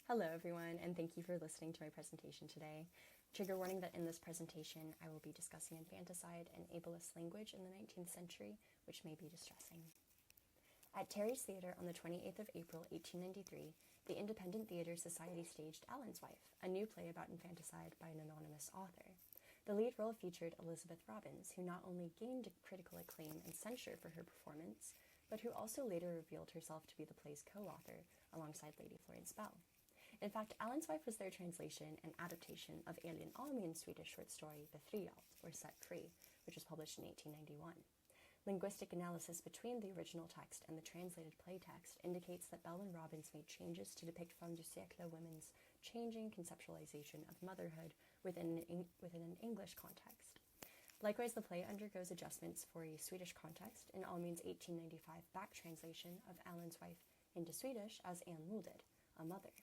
Hello everyone, and thank you for listening to my presentation today. Trigger warning that in this presentation I will be discussing infanticide and ableist language in the 19th century, which may be distressing. At Terry's Theatre on the 28th of April, 1893, the Independent Theatre Society staged Alan's Wife, a new play about infanticide by an anonymous author. The lead role featured Elizabeth Robbins, who not only gained critical acclaim and censure for her performance, but who also later revealed herself to be the play's co-author alongside Lady Florence Bell. In fact, Alan's Wife was their translation and adaptation of Elin Ameen's Swedish short story Befriad, or Set Free, which was published in 1891. Linguistic analysis between the original text and the translated play text indicates that Bell and Robbins made changes to depict femme du siècle women's changing conceptualization of motherhood within an English context. Likewise, the play undergoes adjustments for a Swedish context in Ameen's 1895 back translation of Alan's Wife into Swedish as Anne Molded, a mother.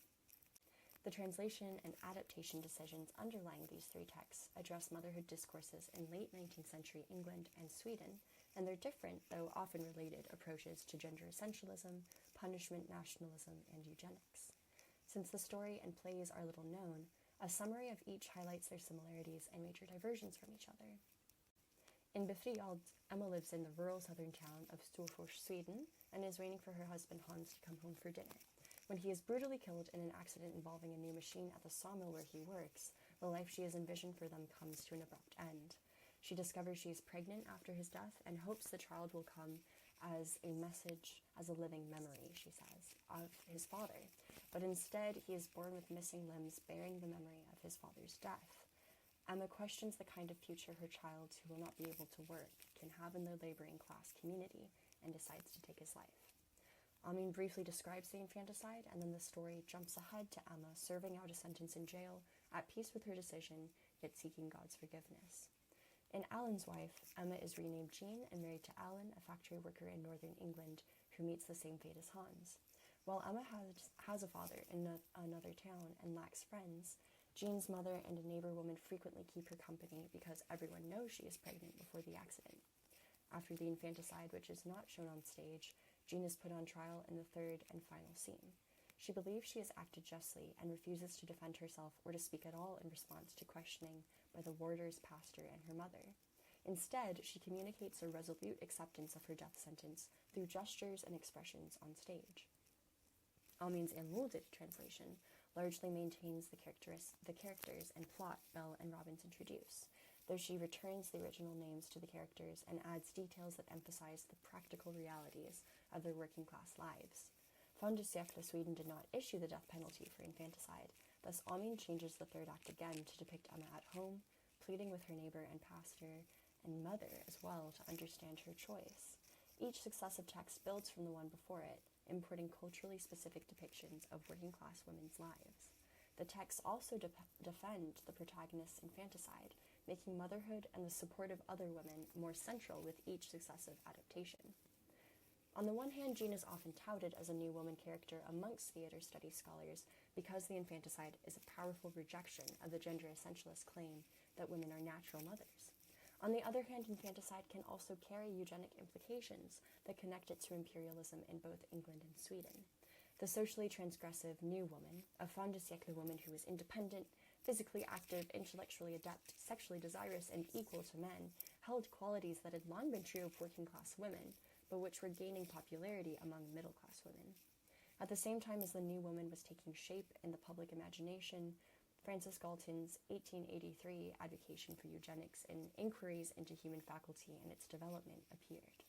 The translation and adaptation decisions underlying these three texts address motherhood discourses in late 19th century England and Sweden, and their different, though often related, approaches to gender essentialism, punishment nationalism, and eugenics. Since the story and plays are little known, a summary of each highlights their similarities and major diversions from each other. In Befriad, Emma lives in the rural southern town of Storfors, Sweden, and is waiting for her husband Hans to come home for dinner. When he is brutally killed in an accident involving a new machine at the sawmill where he works, the life she has envisioned for them comes to an abrupt end. She discovers she is pregnant after his death and hopes the child will come as a message, as a living memory, she says, of his father. But instead, he is born with missing limbs bearing the memory of his father's death. Emma questions the kind of future her child, who will not be able to work, can have in the laboring class community, and decides to take his life. Ameen briefly describes the infanticide, and then the story jumps ahead to Emma serving out a sentence in jail, at peace with her decision, yet seeking God's forgiveness. In Alan's Wife, Emma is renamed Jean and married to Alan, a factory worker in northern England, who meets the same fate as Hans. While Emma has a father in another town and lacks friends, Jean's mother and a neighbor woman frequently keep her company because everyone knows she is pregnant before the accident. After the infanticide, which is not shown on stage, Jean is put on trial in the third and final scene. She believes she has acted justly and refuses to defend herself or to speak at all in response to questioning by the warders, pastor, and her mother. Instead, she communicates a resolute acceptance of her death sentence through gestures and expressions on stage. Ameen's Anne Molded translation largely maintains the characters and plot Bell and Robbins introduce, though she returns the original names to the characters and adds details that emphasize the practical realities of their working-class lives. Fin de siècle Sweden did not issue the death penalty for infanticide, thus Ameen changes the third act again to depict Emma at home, pleading with her neighbor and pastor and mother as well to understand her choice. Each successive text builds from the one before it, importing culturally specific depictions of working-class women's lives. The texts also defend the protagonist's infanticide, making motherhood and the support of other women more central with each successive adaptation. On the one hand, Jean is often touted as a new woman character amongst theater studies scholars because the infanticide is a powerful rejection of the gender essentialist claim that women are natural mothers. On the other hand, infanticide can also carry eugenic implications that connect it to imperialism in both England and Sweden. The socially transgressive new woman, a fin de siècle woman who is independent, physically active, intellectually adept, sexually desirous, and equal to men, held qualities that had long been true of working-class women, but which were gaining popularity among middle-class women. At the same time as the new woman was taking shape in the public imagination, Francis Galton's 1883 advocacy for eugenics and inquiries into human faculty and its development appeared.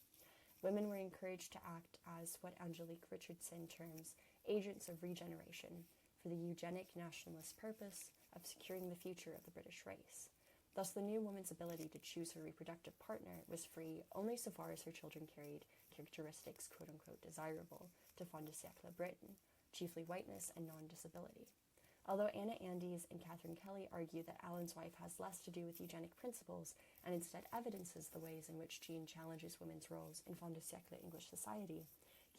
Women were encouraged to act as what Angelique Richardson terms agents of regeneration for the eugenic nationalist purpose of securing the future of the British race. Thus, the new woman's ability to choose her reproductive partner was free only so far as her children carried characteristics quote-unquote desirable to fin de siècle Britain, chiefly whiteness and non-disability. Although Anna Andes and Catherine Kelly argue that Alan's Wife has less to do with eugenic principles and instead evidences the ways in which Jean challenges women's roles in fin de siècle English society,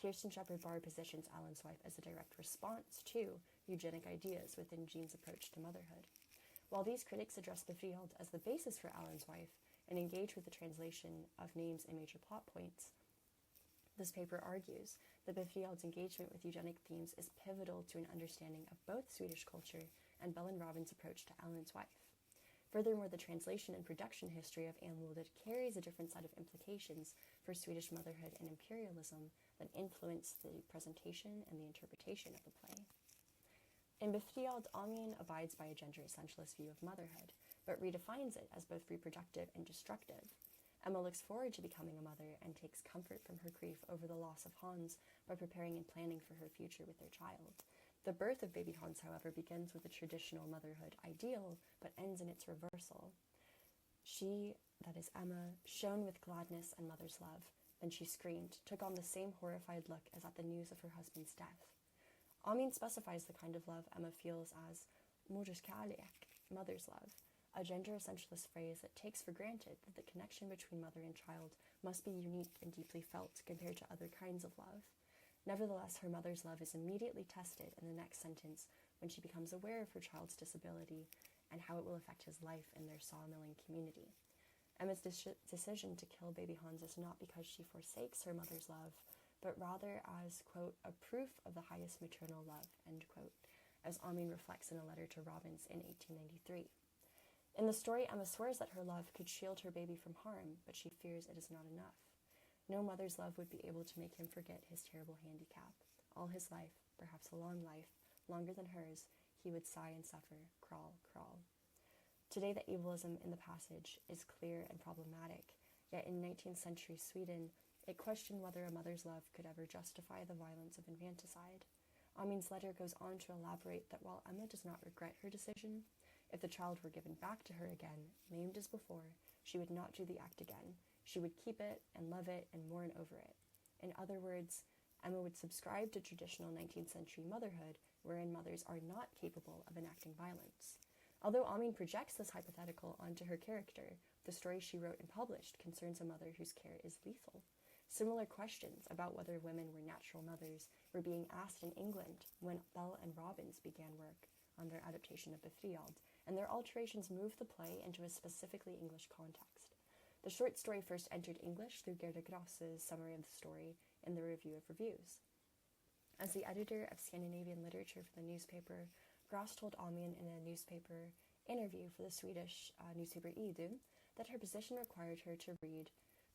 Kirsten Shepard-Barr positions Alan's Wife as a direct response to eugenic ideas within Jean's approach to motherhood. While these critics address Befriad as the basis for Alan's Wife and engage with the translation of names and major plot points, This paper argues that Bifriald's engagement with eugenic themes is pivotal to an understanding of both Swedish culture and Bell and Robin's approach to Ellen's wife. Furthermore, the translation and production history of Anluled carries a different set of implications for Swedish motherhood and imperialism that influence the presentation and the interpretation of the play. In Bifriald, Ameen abides by a gender essentialist view of motherhood, but redefines it as both reproductive and destructive. Emma looks forward to becoming a mother and takes comfort from her grief over the loss of Hans by preparing and planning for her future with their child. The birth of baby Hans, however, begins with a traditional motherhood ideal, but ends in its reversal. She, that is Emma, shone with gladness and mother's love. Then she screamed, took on the same horrified look as at the news of her husband's death. Ameen specifies the kind of love Emma feels as moderskärlek, mother's love, a gender essentialist phrase that takes for granted that the connection between mother and child must be unique and deeply felt compared to other kinds of love. Nevertheless, her mother's love is immediately tested in the next sentence when she becomes aware of her child's disability and how it will affect his life in their sawmilling community. Emma's decision to kill baby Hans is not because she forsakes her mother's love, but rather as, quote, a proof of the highest maternal love, end quote, as Ameen reflects in a letter to Robbins in 1893. In the story, Emma swears that her love could shield her baby from harm, but she fears it is not enough. No mother's love would be able to make him forget his terrible handicap. All his life, perhaps a long life, longer than hers, he would sigh and suffer, crawl, crawl. Today, the ableism in the passage is clear and problematic, yet in 19th century Sweden, it questioned whether a mother's love could ever justify the violence of infanticide. Ameen's letter goes on to elaborate that while Emma does not regret her decision, if the child were given back to her again, maimed as before, she would not do the act again. She would keep it and love it and mourn over it. In other words, Emma would subscribe to traditional 19th century motherhood, wherein mothers are not capable of enacting violence. Although Ameen projects this hypothetical onto her character, the story she wrote and published concerns a mother whose care is lethal. Similar questions about whether women were natural mothers were being asked in England when Bell and Robbins began work on their adaptation of Bifriald, and their alterations moved the play into a specifically English context. The short story first entered English through Gerda Gross's summary of the story in the Review of Reviews. As the editor of Scandinavian literature for the newspaper, Gross told Ameen in a newspaper interview for the Swedish newspaper Idun that her position required her to read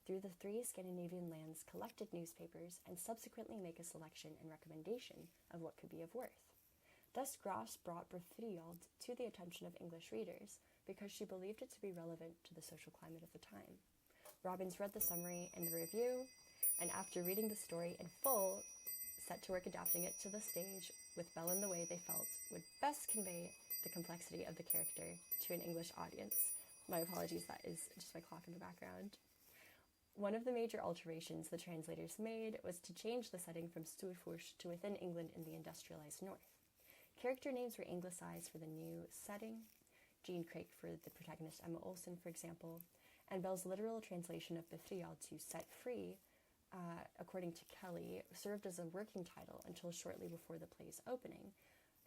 through the 3 Scandinavian lands' collected newspapers and subsequently make a selection and recommendation of what could be of worth. Thus, Gross brought Bifriald to the attention of English readers because she believed it to be relevant to the social climate of the time. Robbins read the summary in the review, and after reading the story in full, set to work adapting it to the stage with Bell and the way they felt would best convey the complexity of the character to an English audience. My apologies, that is just my clock in the background. One of the major alterations the translators made was to change the setting from Storfors to within England in the industrialized north. Character names were anglicized for the new setting, Jean Craik for the protagonist Emma Olsen, for example, and Bell's literal translation of Bifriald to set free, according to Kelly, served as a working title until shortly before the play's opening,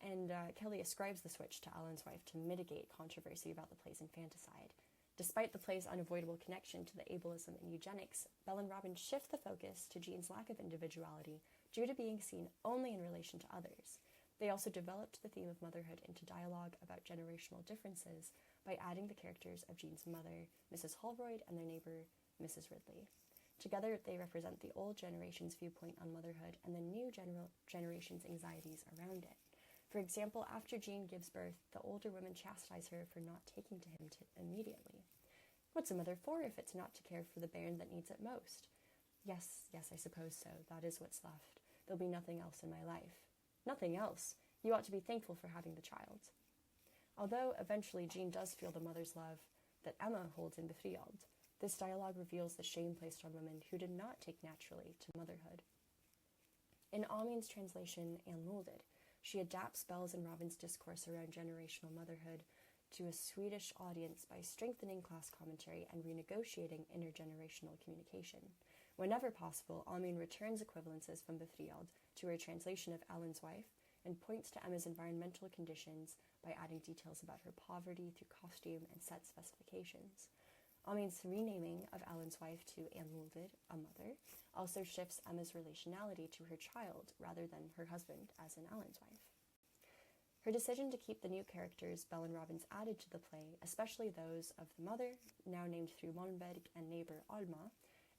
and Kelly ascribes the switch to Ellen's wife to mitigate controversy about the play's infanticide. Despite the play's unavoidable connection to the ableism and eugenics, Bell and Robin shift the focus to Jean's lack of individuality due to being seen only in relation to others. They also developed the theme of motherhood into dialogue about generational differences by adding the characters of Jean's mother, Mrs. Holroyd, and their neighbor, Mrs. Ridley. Together, they represent the old generation's viewpoint on motherhood and the new generation's anxieties around it. For example, after Jean gives birth, the older women chastise her for not taking to him immediately. What's a mother for if it's not to care for the bairn that needs it most? Yes, I suppose so. That is what's left. There'll be nothing else in my life. Nothing else. You ought to be thankful for having the child. Although eventually Jean does feel the mother's love that Emma holds in Bifriald, this dialogue reveals the shame placed on women who did not take naturally to motherhood. In Ameen's translation, Anluled, she adapts Bell's and Robin's discourse around generational motherhood to a Swedish audience by strengthening class commentary and renegotiating intergenerational communication. Whenever possible, Ameen returns equivalences from Bifriald to her translation of Ellen's wife and points to Emma's environmental conditions by adding details about her poverty through costume and set specifications. Ameen's renaming of Alan's wife to Anmulded, a mother, also shifts Emma's relationality to her child rather than her husband, as in Alan's wife. Her decision to keep the new characters Bell and Robbins added to the play, especially those of the mother, now named through Molnberg, and neighbor Alma,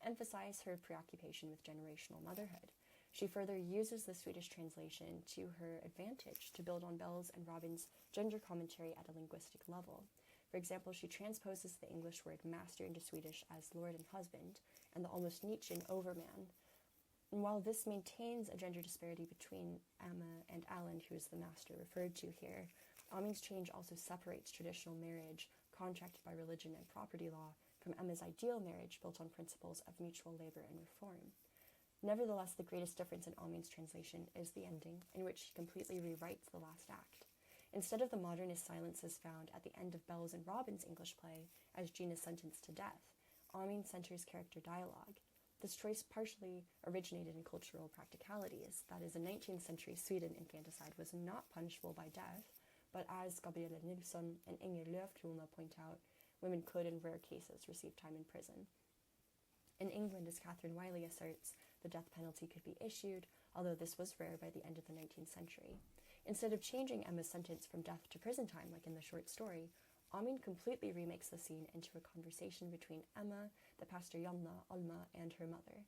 emphasize her preoccupation with generational motherhood. She further uses the Swedish translation to her advantage to build on Bell's and Robbins' gender commentary at a linguistic level. For example, she transposes the English word master into Swedish as lord and husband, and the almost Nietzschean overman. And while this maintains a gender disparity between Emma and Alan, who is the master referred to here, Ameen's change also separates traditional marriage, contracted by religion and property law, from Emma's ideal marriage built on principles of mutual labor and reform. Nevertheless, the greatest difference in Ameen's translation is the ending, in which she completely rewrites the last act. Instead of the modernist silences found at the end of Bell's and Robbins' English play, as Jean is sentenced to death, Ameen centers character dialogue. This choice partially originated in cultural practicalities. That is, in 19th century Sweden, infanticide was not punishable by death, but as Gabriella Nilsson and Inger Löfkrona point out, women could, in rare cases, receive time in prison. In England, as Catherine Wiley asserts, the death penalty could be issued, although this was rare by the end of the 19th century. Instead of changing Emma's sentence from death to prison time, like in the short story, Ameen completely remakes the scene into a conversation between Emma, the pastor Janna, Alma, and her mother.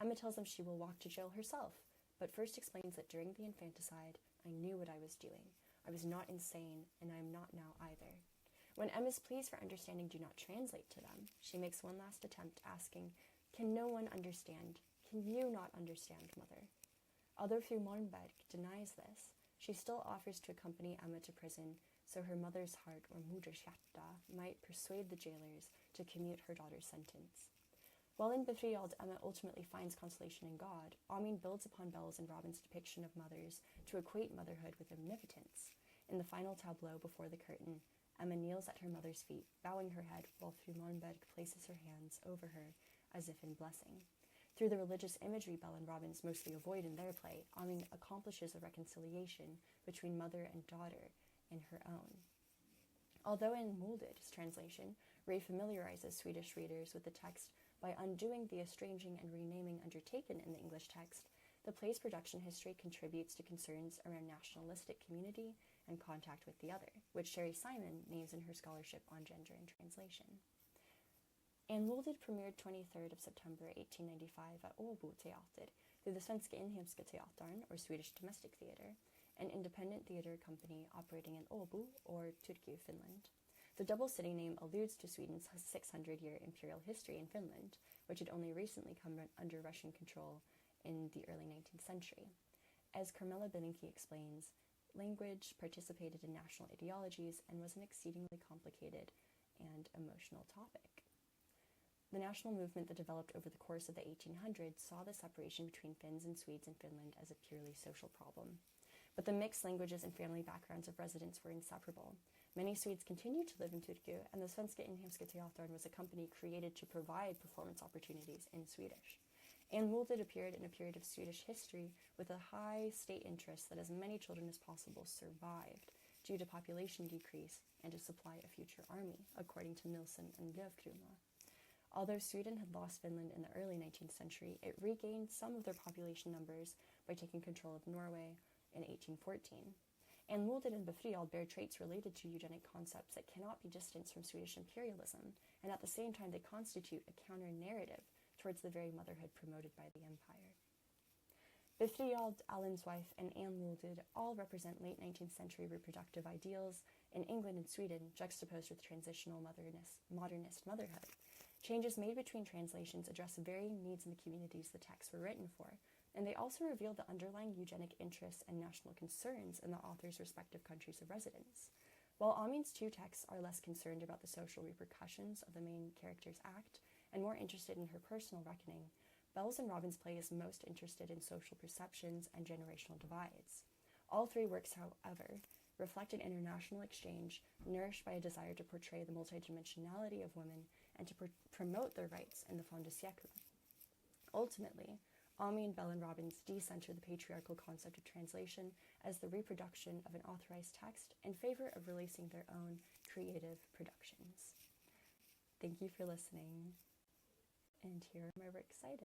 Emma tells them she will walk to jail herself, but first explains that during the infanticide, I knew what I was doing. I was not insane, and I am not now either. When Emma's pleas for understanding do not translate to them, she makes one last attempt, asking, "Can no one understand? Can you not understand, mother?" Although fru Molnberg denies this, she still offers to accompany Emma to prison so her mother's heart, or modershjärta, might persuade the jailers to commute her daughter's sentence. While in Befriad, Emma ultimately finds consolation in God, Ameen builds upon Bell's and Robin's depiction of mothers to equate motherhood with omnipotence. In the final tableau before the curtain, Emma kneels at her mother's feet, bowing her head, while fru Molnberg places her hands over her as if in blessing. Through the religious imagery Bell and Robbins mostly avoid in their play, Ameen accomplishes a reconciliation between mother and daughter in her own. Although in Molded's translation, Ray familiarizes Swedish readers with the text by undoing the estranging and renaming undertaken in the English text, the play's production history contributes to concerns around nationalistic community and contact with the other, which Sherry Simon names in her scholarship on gender and translation. Molded premiered 23rd of September 1895 at Åbo Teater through the Svenska Inhemska Teatern, or Swedish Domestic Theatre, an independent theatre company operating in Åbo, or Turku, Finland. The double city name alludes to Sweden's 600-year imperial history in Finland, which had only recently come under Russian control in the early 19th century. As Carmela Bilinki explains, language participated in national ideologies and was an exceedingly complicated and emotional topic. The national movement that developed over the course of the 1800s saw the separation between Finns and Swedes in Finland as a purely social problem. But the mixed languages and family backgrounds of residents were inseparable. Many Swedes continued to live in Turku, and the Svenska Inhemska Teatern was a company created to provide performance opportunities in Swedish. Molded appeared in a period of Swedish history with a high state interest that as many children as possible survived due to population decrease and to supply a future army, according to Nilsson and Löfkrona. Although Sweden had lost Finland in the early 19th century, it regained some of their population numbers by taking control of Norway in 1814. Molded and Befriad bear traits related to eugenic concepts that cannot be distanced from Swedish imperialism, and at the same time they constitute a counter-narrative towards the very motherhood promoted by the empire. Befriad, Alan's wife, and Molded all represent late 19th century reproductive ideals in England and Sweden, juxtaposed with transitional modernist motherhood. Changes made between translations address varying needs in the communities the texts were written for, and they also reveal the underlying eugenic interests and national concerns in the author's respective countries of residence. While Ameen's two texts are less concerned about the social repercussions of the main character's act and more interested in her personal reckoning, Bell's and Robbins' play is most interested in social perceptions and generational divides. All three works, however, reflect an international exchange nourished by a desire to portray the multidimensionality of women and to promote their rights in the fin de siècle. Ultimately, Ameen, Bell, and Robbins decenter the patriarchal concept of translation as the reproduction of an authorized text in favor of releasing their own creative productions. Thank you for listening. And here am I recited.